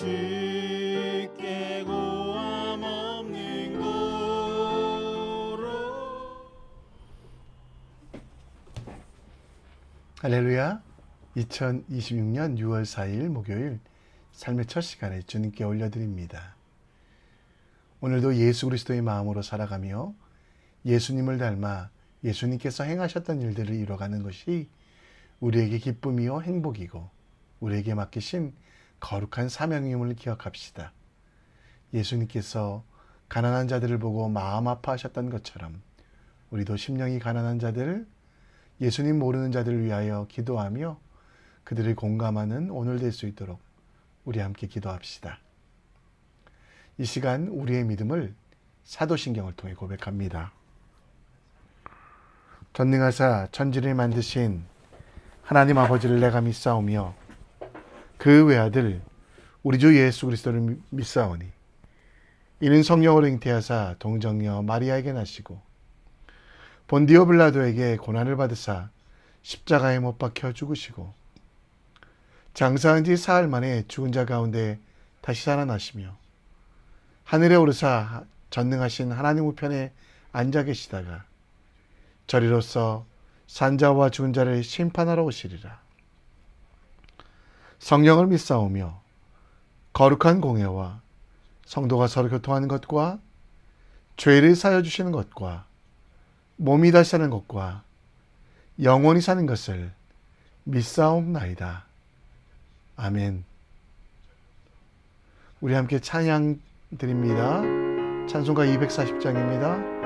주께 고함 없는 고로. 할렐루야. 2026년 6월 4일 목요일 삶의 첫 시간에 주님께 올려드립니다. 오늘도 예수 그리스도의 마음으로 살아가며 예수님을 닮아 예수님께서 행하셨던 일들을 이뤄가는 것이 우리에게 기쁨이요 행복이고 우리에게 맡기신 거룩한 사명임을 기억합시다. 예수님께서 가난한 자들을 보고 마음 아파하셨던 것처럼 우리도 심령이 가난한 자들, 예수님 모르는 자들을 위하여 기도하며 그들을 공감하는 오늘 될 수 있도록 우리 함께 기도합시다. 이 시간 우리의 믿음을 사도신경을 통해 고백합니다. 전능하사 천지를 만드신 하나님 아버지를 내가 믿사오며 그 외아들 우리 주 예수 그리스도를 믿사오니 이는 성령으로 잉태하사 동정녀 마리아에게 나시고 본디오 빌라도에게 고난을 받으사 십자가에 못 박혀 죽으시고 장사한 지 사흘 만에 죽은 자 가운데 다시 살아나시며 하늘에 오르사 전능하신 하나님 우편에 앉아 계시다가 저리로서 산자와 죽은 자를 심판하러 오시리라. 성령을 믿사오며 거룩한 공회와 성도가 서로 교통하는 것과 죄를 사여 주시는 것과 몸이 다시 사는 것과 영원히 사는 것을 믿사옵나이다. 아멘. 우리 함께 찬양 드립니다. 찬송가 240장입니다.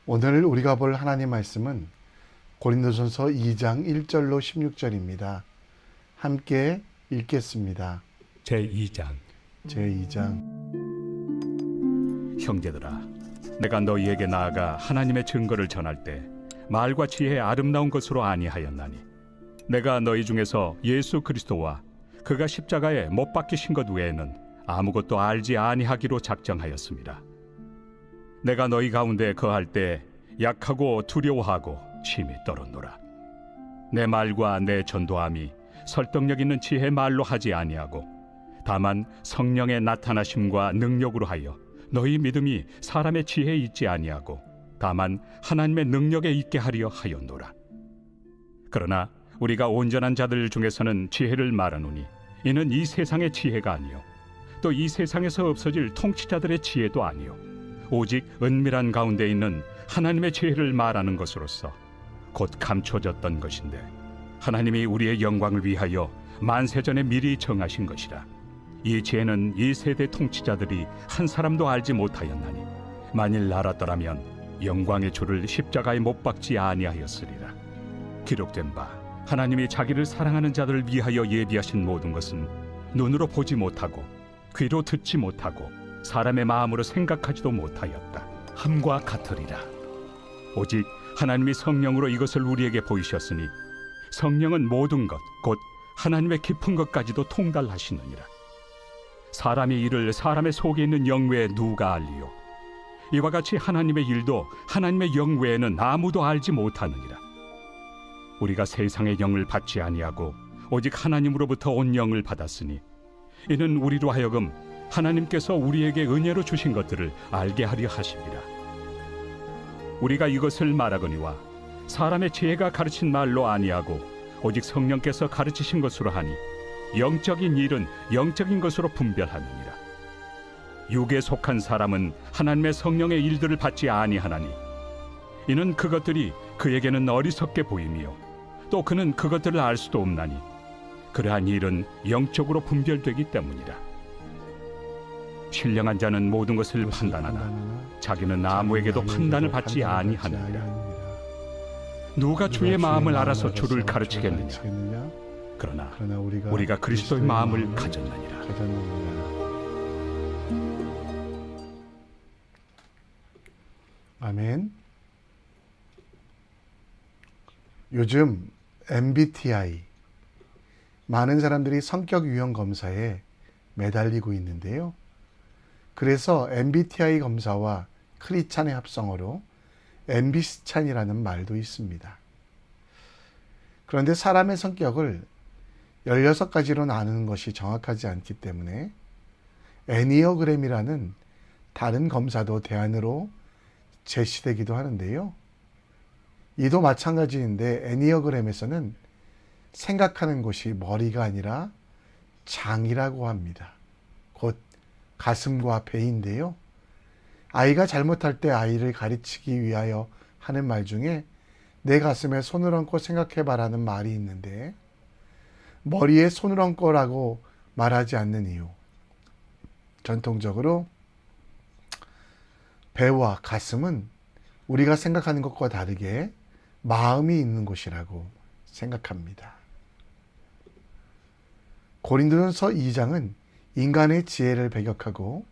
오늘 우리가 볼 하나님 말씀은 고린도전서 2장 1절로 16절입니다. 함께 읽겠습니다. 제2장. 제2장. 형제들아, 내가 너희에게 나아가 하나님의 증거를 전할 때 말과 지혜의 아름다운 것으로 아니하였나니, 내가 너희 중에서 예수 그리스도와 그가 십자가에 못 박히신 것 외에는 아무것도 알지 아니하기로 작정하였습니다. 내가 너희 가운데 거할 때 약하고 두려워하고 심히 떨었노라. 내 말과 내 전도함이 설득력 있는 지혜 말로 하지 아니하고 다만 성령의 나타나심과 능력으로 하여 너희 믿음이 사람의 지혜에 있지 아니하고 다만 하나님의 능력에 있게 하려 하였노라. 그러나 우리가 온전한 자들 중에서는 지혜를 말하노니 이는 이 세상의 지혜가 아니요 또 이 세상에서 없어질 통치자들의 지혜도 아니요 오직 은밀한 가운데 있는 하나님의 지혜를 말하는 것으로서 곧 감춰졌던 것인데 하나님이 우리의 영광을 위하여 만세전에 미리 정하신 것이라. 이 지혜는 이 세대 통치자들이 한 사람도 알지 못하였나니 만일 알았더라면 영광의 주를 십자가에 못 박지 아니하였으리라. 기록된 바 하나님이 자기를 사랑하는 자들을 위하여 예비하신 모든 것은 눈으로 보지 못하고 귀로 듣지 못하고 사람의 마음으로 생각하지도 못하였다 함과 같으리라. 오직 하나님이 성령으로 이것을 우리에게 보이셨으니 성령은 모든 것 곧 하나님의 깊은 것까지도 통달하시느니라. 사람의 일을 사람의 속에 있는 영 외에 누가 알리요? 이와 같이 하나님의 일도 하나님의 영 외에는 아무도 알지 못하느니라. 우리가 세상의 영을 받지 아니하고 오직 하나님으로부터 온 영을 받았으니 이는 우리로 하여금 하나님께서 우리에게 은혜로 주신 것들을 알게 하려 하심이라. 우리가 이것을 말하거니와 사람의 지혜가 가르친 말로 아니하고 오직 성령께서 가르치신 것으로 하니 영적인 일은 영적인 것으로 분별하느니라. 육에 속한 사람은 하나님의 성령의 일들을 받지 아니하나니 이는 그것들이 그에게는 어리석게 보이며 또 그는 그것들을 알 수도 없나니 그러한 일은 영적으로 분별되기 때문이라. 신령한 자는 모든 것을 판단하나 자기는 아무에게도 판단을 받지 아니하느니라. 누가 주의 마음을 알아서 주를 가르치겠느냐? 그러나 우리가 그리스도의 마음을 가졌느니라. 아멘. 요즘 MBTI 많은 사람들이 성격 유형 검사에 매달리고 있는데요. 그래서 MBTI 검사와 크리스찬의 합성어로 MBC찬이라는 말도 있습니다. 그런데 사람의 성격을 16가지로 나누는 것이 정확하지 않기 때문에 애니어그램이라는 다른 검사도 대안으로 제시되기도 하는데요. 이도 마찬가지인데 애니어그램에서는 생각하는 곳이 머리가 아니라 장이라고 합니다. 곧 가슴과 배인데요. 아이가 잘못할 때 아이를 가르치기 위하여 하는 말 중에 내 가슴에 손을 얹고 생각해봐라는 말이 있는데 머리에 손을 얹고라고 말하지 않는 이유. 전통적으로 배와 가슴은 우리가 생각하는 것과 다르게 마음이 있는 곳이라고 생각합니다. 고린도전서 2장은 인간의 지혜를 배격하고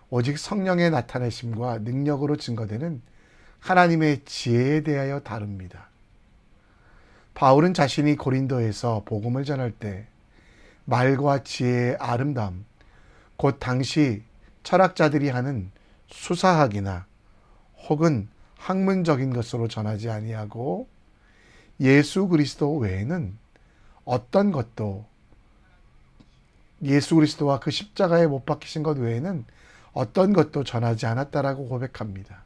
오직 성령의 나타내심과 능력으로 증거되는 하나님의 지혜에 대하여 다룹니다. 바울은 자신이 고린도에서 복음을 전할 때 말과 지혜의 아름다움, 곧 당시 철학자들이 하는 수사학이나 혹은 학문적인 것으로 전하지 아니하고 예수 그리스도 외에는 어떤 것도 예수 그리스도와 그 십자가에 못 박히신 것 외에는 어떤 것도 전하지 않았다라고 고백합니다.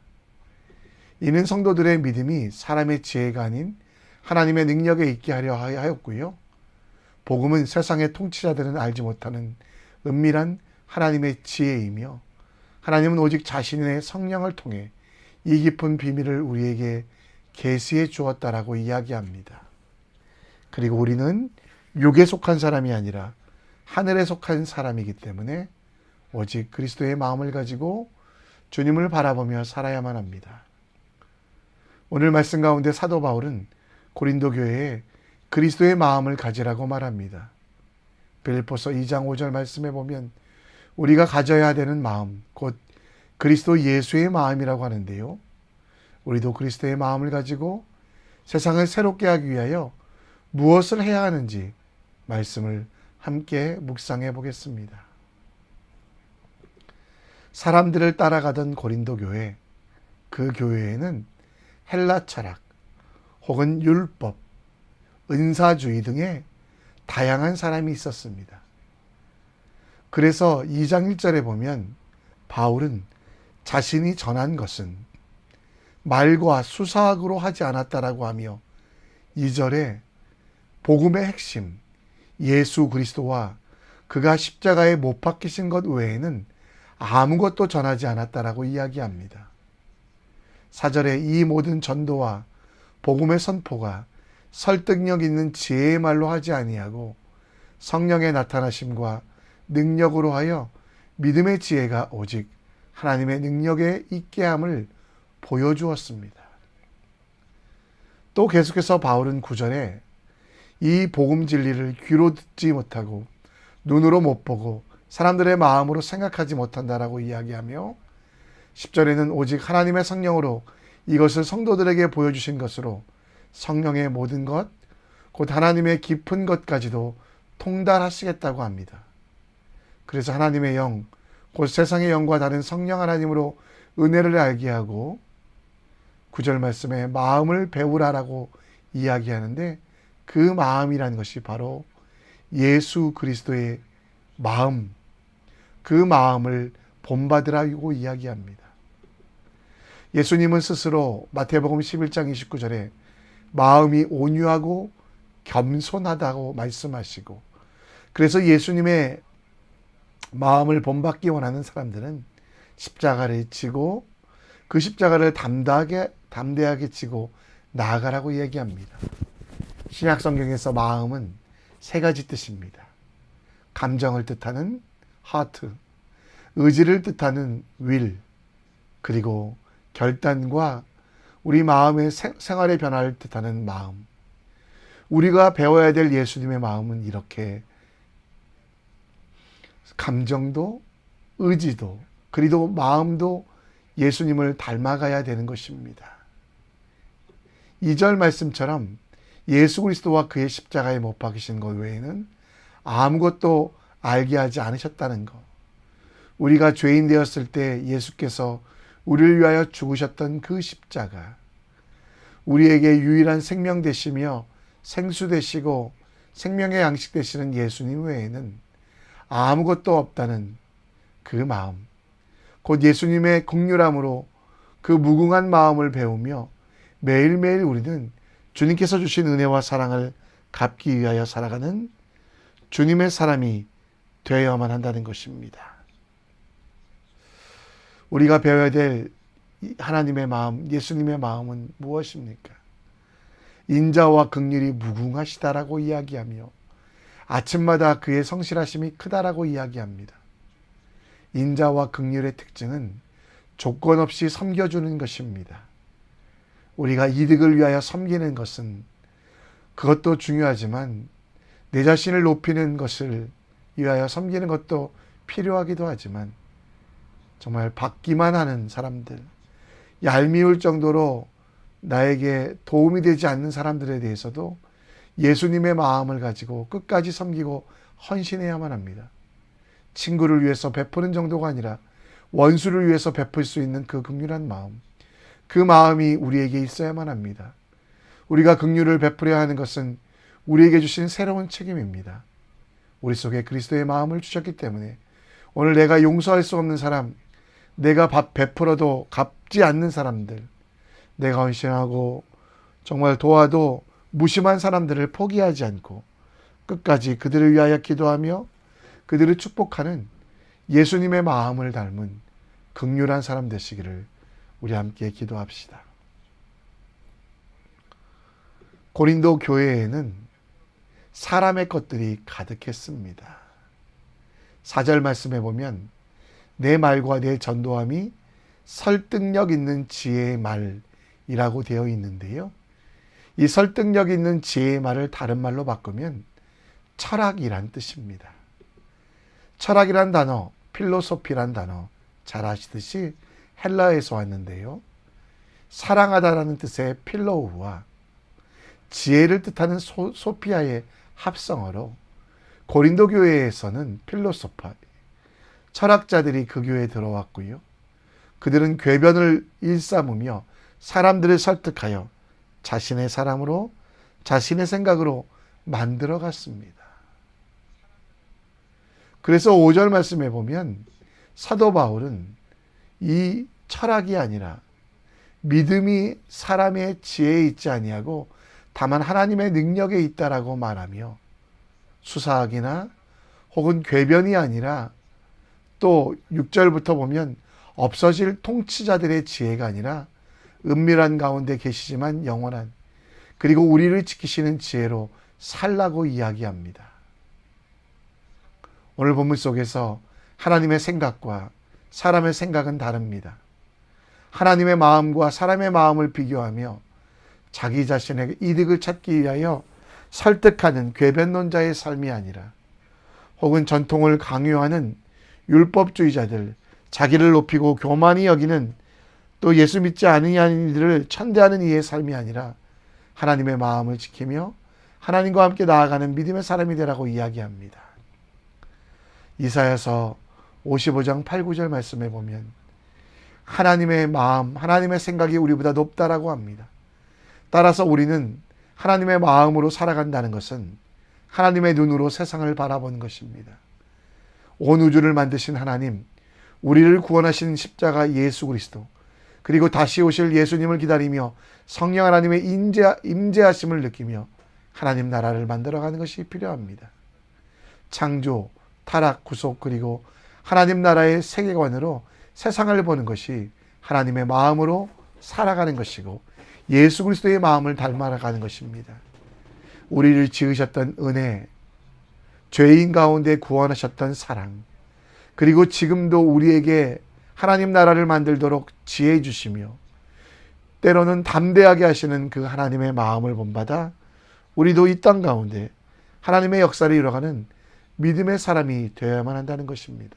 이는 성도들의 믿음이 사람의 지혜가 아닌 하나님의 능력에 있게 하려 하였고요. 복음은 세상의 통치자들은 알지 못하는 은밀한 하나님의 지혜이며 하나님은 오직 자신의 성령을 통해 이 깊은 비밀을 우리에게 계시해 주었다라고 이야기합니다. 그리고 우리는 육에 속한 사람이 아니라 하늘에 속한 사람이기 때문에 오직 그리스도의 마음을 가지고 주님을 바라보며 살아야만 합니다. 오늘 말씀 가운데 사도 바울은 고린도 교회에 그리스도의 마음을 가지라고 말합니다. 빌립보서 2장 5절 말씀에 보면 우리가 가져야 되는 마음, 곧 그리스도 예수의 마음이라고 하는데요. 우리도 그리스도의 마음을 가지고 세상을 새롭게 하기 위하여 무엇을 해야 하는지 말씀을 함께 묵상해 보겠습니다. 사람들을 따라가던 고린도 교회, 그 교회에는 헬라 철학 혹은 율법, 은사주의 등의 다양한 사람이 있었습니다. 그래서 2장 1절에 보면 바울은 자신이 전한 것은 말과 수사학으로 하지 않았다라고 하며 2절에 복음의 핵심 예수 그리스도와 그가 십자가에 못 박히신 것 외에는 아무것도 전하지 않았다라고 이야기합니다. 4절에 이 모든 전도와 복음의 선포가 설득력 있는 지혜의 말로 하지 아니하고 성령의 나타나심과 능력으로 하여 믿음의 지혜가 오직 하나님의 능력에 있게 함을 보여주었습니다. 또 계속해서 바울은 9절에 이 복음 진리를 귀로 듣지 못하고 눈으로 못 보고 사람들의 마음으로 생각하지 못한다라고 이야기하며 10절에는 오직 하나님의 성령으로 이것을 성도들에게 보여주신 것으로 성령의 모든 것, 곧 하나님의 깊은 것까지도 통달하시겠다고 합니다. 그래서 하나님의 영, 곧 세상의 영과 다른 성령 하나님으로 은혜를 알게 하고 9절 말씀에 마음을 배우라라고 이야기하는데 그 마음이라는 것이 바로 예수 그리스도의 마음, 그 마음을 본받으라고 이야기합니다. 예수님은 스스로 마태복음 11장 29절에 마음이 온유하고 겸손하다고 말씀하시고 그래서 예수님의 마음을 본받기 원하는 사람들은 십자가를 지고 그 십자가를 담대하게 지고 나아가라고 이야기합니다. 신약 성경에서 마음은 세 가지 뜻입니다. 감정을 뜻하는 heart, 의지를 뜻하는 will, 그리고 결단과 우리 마음의 생활의 변화를 뜻하는 마음. 우리가 배워야 될 예수님의 마음은 이렇게 감정도 의지도 그리고 마음도 예수님을 닮아가야 되는 것입니다. 2절 말씀처럼 예수 그리스도와 그의 십자가에 못 박히신 것 외에는 아무것도 알게 하지 않으셨다는 것. 우리가 죄인 되었을 때 예수께서 우리를 위하여 죽으셨던 그 십자가, 우리에게 유일한 생명 되시며 생수 되시고 생명의 양식 되시는 예수님 외에는 아무것도 없다는 그 마음, 곧 예수님의 긍휼함으로 그 무궁한 마음을 배우며 매일매일 우리는 주님께서 주신 은혜와 사랑을 갚기 위하여 살아가는 주님의 사람이 되어야만 한다는 것입니다. 우리가 배워야 될 하나님의 마음, 예수님의 마음은 무엇입니까? 인자와 긍휼이 무궁하시다라고 이야기하며 아침마다 그의 성실하심이 크다라고 이야기합니다. 인자와 긍휼의 특징은 조건 없이 섬겨주는 것입니다. 우리가 이득을 위하여 섬기는 것은 그것도 중요하지만 내 자신을 높이는 것을 위하여 섬기는 것도 필요하기도 하지만 정말 받기만 하는 사람들, 얄미울 정도로 나에게 도움이 되지 않는 사람들에 대해서도 예수님의 마음을 가지고 끝까지 섬기고 헌신해야만 합니다. 친구를 위해서 베푸는 정도가 아니라 원수를 위해서 베풀 수 있는 그 긍휼한 마음, 그 마음이 우리에게 있어야만 합니다. 우리가 긍휼을 베푸려야 하는 것은 우리에게 주신 새로운 책임입니다. 우리 속에 그리스도의 마음을 주셨기 때문에 오늘 내가 용서할 수 없는 사람, 내가 베풀어도 갚지 않는 사람들, 내가 헌신하고 정말 도와도 무심한 사람들을 포기하지 않고 끝까지 그들을 위하여 기도하며 그들을 축복하는 예수님의 마음을 닮은 긍휼한 사람 되시기를 우리 함께 기도합시다. 고린도 교회에는 사람의 것들이 가득했습니다. 4절 말씀해 보면 내 말과 내 전도함이 설득력 있는 지혜의 말이라고 되어 있는데요. 이 설득력 있는 지혜의 말을 다른 말로 바꾸면 철학이란 뜻입니다. 철학이란 단어, 필로소피란 단어 잘 아시듯이 헬라어에서 왔는데요. 사랑하다라는 뜻의 필로우와 지혜를 뜻하는 소피아의 합성어로 고린도 교회에서는 필로소파, 철학자들이 그 교회에 들어왔고요. 그들은 궤변을 일삼으며 사람들을 설득하여 자신의 사람으로, 자신의 생각으로 만들어 갔습니다. 그래서 5절 말씀에 보면 사도 바울은 이 철학이 아니라 믿음이 사람의 지혜에 있지 아니하고 다만 하나님의 능력에 있다라고 말하며 수사학이나 혹은 궤변이 아니라 또 6절부터 보면 없어질 통치자들의 지혜가 아니라 은밀한 가운데 계시지만 영원한 그리고 우리를 지키시는 지혜로 살라고 이야기합니다. 오늘 본문 속에서 하나님의 생각과 사람의 생각은 다릅니다. 하나님의 마음과 사람의 마음을 비교하며 자기 자신에게 이득을 찾기 위하여 설득하는 궤변론자의 삶이 아니라 혹은 전통을 강요하는 율법주의자들, 자기를 높이고 교만히 여기는 또 예수 믿지 않으냐는 이들을 천대하는 이의 삶이 아니라 하나님의 마음을 지키며 하나님과 함께 나아가는 믿음의 사람이 되라고 이야기합니다. 이사야서 55장 8, 9절 말씀에 보면 하나님의 마음, 하나님의 생각이 우리보다 높다라고 합니다. 따라서 우리는 하나님의 마음으로 살아간다는 것은 하나님의 눈으로 세상을 바라보는 것입니다. 온 우주를 만드신 하나님, 우리를 구원하신 십자가 예수 그리스도, 그리고 다시 오실 예수님을 기다리며 성령 하나님의 임재하심을 느끼며 하나님 나라를 만들어가는 것이 필요합니다. 창조, 타락, 구속, 그리고 하나님 나라의 세계관으로 세상을 보는 것이 하나님의 마음으로 살아가는 것이고 예수 그리스도의 마음을 닮아가는 것입니다. 우리를 지으셨던 은혜, 죄인 가운데 구원하셨던 사랑, 그리고 지금도 우리에게 하나님 나라를 만들도록 지혜 주시며 때로는 담대하게 하시는 그 하나님의 마음을 본받아 우리도 이 땅 가운데 하나님의 역사를 이뤄가는 믿음의 사람이 되어야만 한다는 것입니다.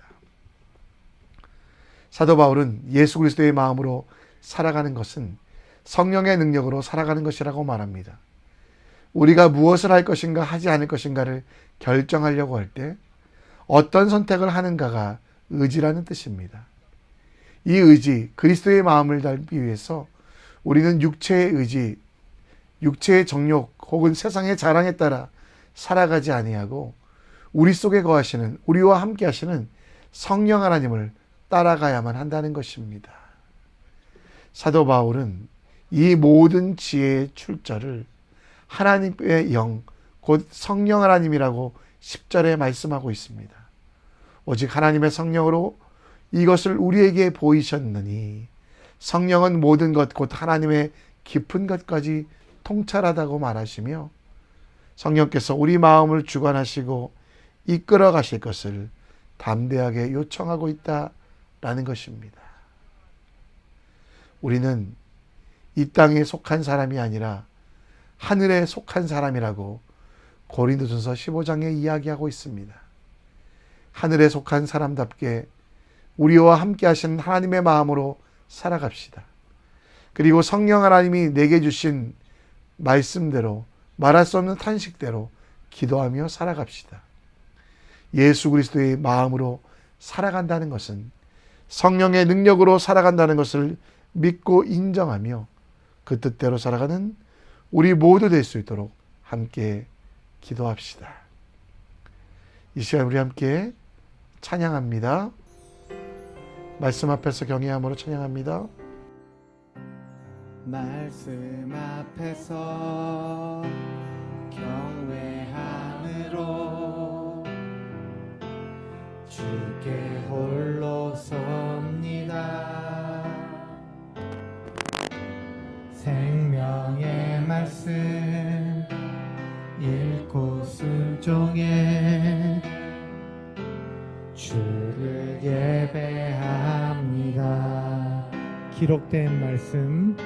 사도 바울은 예수 그리스도의 마음으로 살아가는 것은 성령의 능력으로 살아가는 것이라고 말합니다. 우리가 무엇을 할 것인가 하지 않을 것인가를 결정하려고 할 때 어떤 선택을 하는가가 의지라는 뜻입니다. 이 의지, 그리스도의 마음을 닮기 위해서 우리는 육체의 의지, 육체의 정욕 혹은 세상의 자랑에 따라 살아가지 아니하고 우리 속에 거하시는, 우리와 함께 하시는 성령 하나님을 따라가야만 한다는 것입니다. 사도 바울은 이 모든 지혜의 출처를 하나님의 영, 곧 성령 하나님이라고 10절에 말씀하고 있습니다. 오직 하나님의 성령으로 이것을 우리에게 보이셨느니 성령은 모든 것, 곧 하나님의 깊은 것까지 통찰하다고 말하시며 성령께서 우리 마음을 주관하시고 이끌어 가실 것을 담대하게 요청하고 있다라는 것입니다. 우리는 이 땅에 속한 사람이 아니라 하늘에 속한 사람이라고 고린도전서 15장에 이야기하고 있습니다. 하늘에 속한 사람답게 우리와 함께 하시는 하나님의 마음으로 살아갑시다. 그리고 성령 하나님이 내게 주신 말씀대로, 말할 수 없는 탄식대로 기도하며 살아갑시다. 예수 그리스도의 마음으로 살아간다는 것은 성령의 능력으로 살아간다는 것을 믿고 인정하며 그 뜻대로 살아가는 우리 모두 될 수 있도록 함께 기도합시다. 이 시간 우리 함께 찬양합니다. 말씀 앞에서 경외함으로 찬양합니다. 말씀 앞에서 경외함으로 주께 홀로 섭니다. 생명의 말씀 읽고 순종해 주를 예배합니다. 기록된 말씀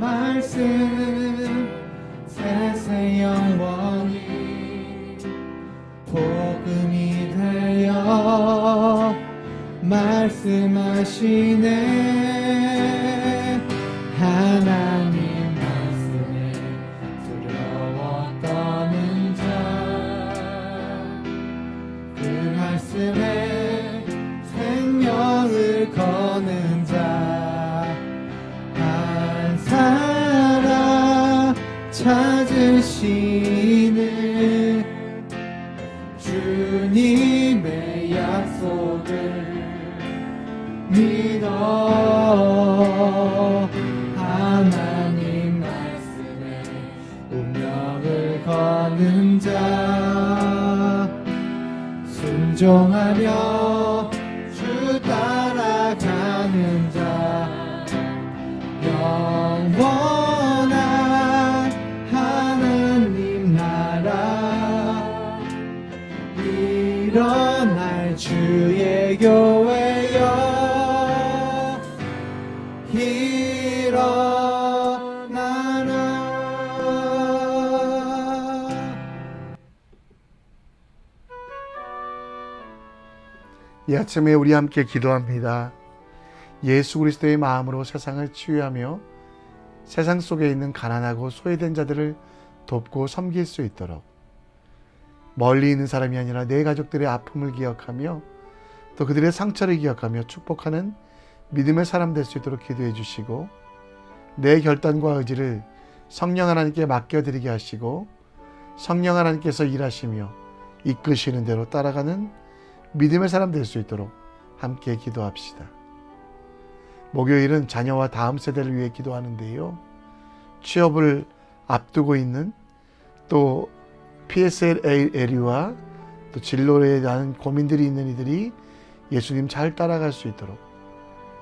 말씀 세세 영원히 복음이 되어 말씀하시네. 하나님 말씀에 두려워 떠는 자, 그 말씀에 생명을 거는 자, 한 사람 찾으시는 주님의 약속을 믿어. 하나님 말씀에 운명을 거는 자, 순종하며 주 따라가는 자, 영원한 하나님 나라 일어날 주의 교회여 일어나라. 이 아침에 우리 함께 기도합니다. 예수 그리스도의 마음으로 세상을 치유하며 세상 속에 있는 가난하고 소외된 자들을 돕고 섬길 수 있도록, 멀리 있는 사람이 아니라 내 가족들의 아픔을 기억하며 또 그들의 상처를 기억하며 축복하는 믿음의 사람 될 수 있도록 기도해 주시고, 내 결단과 의지를 성령 하나님께 맡겨드리게 하시고 성령 하나님께서 일하시며 이끄시는 대로 따라가는 믿음의 사람 될 수 있도록 함께 기도합시다. 목요일은 자녀와 다음 세대를 위해 기도하는데요. 취업을 앞두고 있는, 또 PSLA와 또 진로에 대한 고민들이 있는 이들이 예수님 잘 따라갈 수 있도록,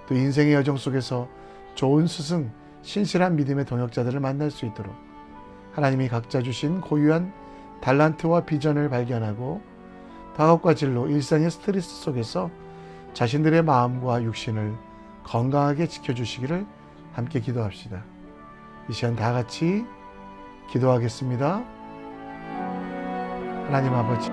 또 인생의 여정 속에서 좋은 스승, 신실한 믿음의 동역자들을 만날 수 있도록 하나님이 각자 주신 고유한 달란트와 비전을 발견하고 학업과 진로, 일상의 스트레스 속에서 자신들의 마음과 육신을 건강하게 지켜주시기를 함께 기도합시다. 이 시간 다 같이 기도하겠습니다. 하나님 아버지,